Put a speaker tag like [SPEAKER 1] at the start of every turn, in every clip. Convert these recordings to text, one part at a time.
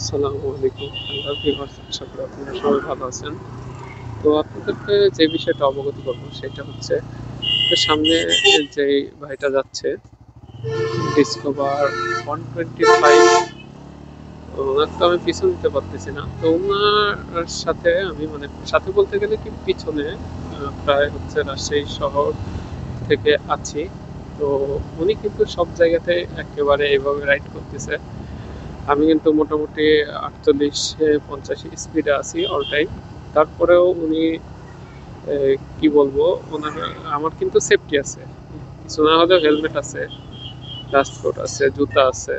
[SPEAKER 1] আসসালামু আলাইকুম। Hello viewers, আশা করি আপনারা সবাই ভালো আছেন। তো আপনাদেরকে যে বিষয়টা অবগত করব সেটা হচ্ছে যে সামনে যেই ভাইটা যাচ্ছে ডিসকভার 125, ওনার তো আমি পিছু নিতে পারতেছি না। তো ওনার সাথে আমি মানে সাথে বলতে গেলে কি পিছনে প্রায় হচ্ছে রাজশাহী শহর থেকে আছি। তো উনি কিন্তু সব জায়গাতে একেবারে এভাবে রাইড করতেছে। আমি কিন্তু মোটামুটি 48-50 স্পিডে আছি অল টাইম। তারপরেও উনি কি বলবো, ওনার আমার কিন্তু সেফটি আছে, কিছু না হলেও হেলমেট আছে, ডাস্টকোট আছে, জুতা আছে,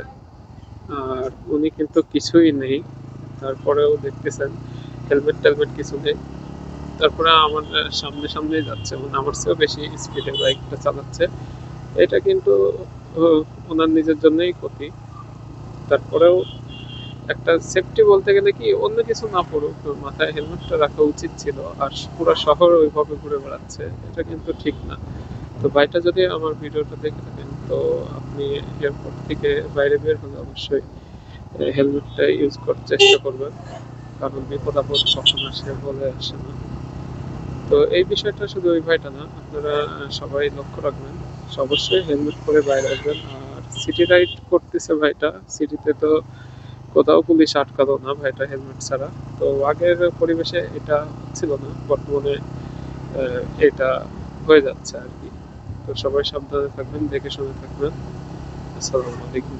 [SPEAKER 1] আর উনি কিন্তু কিছুই নেই। তারপরেও দেখতেছেন হেলমেট টেলমেট কিছু নেই। তারপরে আমার সামনে সামনেই যাচ্ছে, মানে আমার চেয়েও বেশি স্পিডে বাইকটা চালাচ্ছে। এটা কিন্তু ওনার নিজের জন্যই ক্ষতি। তারপরেও একটা সেফটি বলতে গেলে কি অন্য কিছু না পড়ুক, মাথায় হেলমেটটা রাখা উচিত ছিল। আর পুরো শহর ওইভাবে ঘুরে বেড়াচ্ছে, এটা কিন্তু ঠিক না। তো ভাইটা যদি আমার ভিডিওটা দেখে থাকেন, তো আপনি এয়ারপোর্ট থেকে বাইরে বের হলে অবশ্যই হেলমেটটা ইউজ করার চেষ্টা করবেন, কারণ বিপদ আপদ কখন আসে বলে আসে না। তো এই বিষয়টা শুধু ওই ভাইটা না, আপনারা সবাই লক্ষ্য রাখবেন, অবশ্যই হেলমেট পরে বাইরে আসবেন। আর সিটি রাইড করতেছে ভাইটা, সিটিতে তো কোথাও পুলিশ আটকালো না ভাইটা হেলমেট ছাড়া। তো আগের পরিবেশে এটা ছিল না, বর্তমানে এটা হয়ে যাচ্ছে আর কি। তো সবাই সাবধানে থাকবেন, দেখে শুনে থাকবেন। আসসালামু আলাইকুম।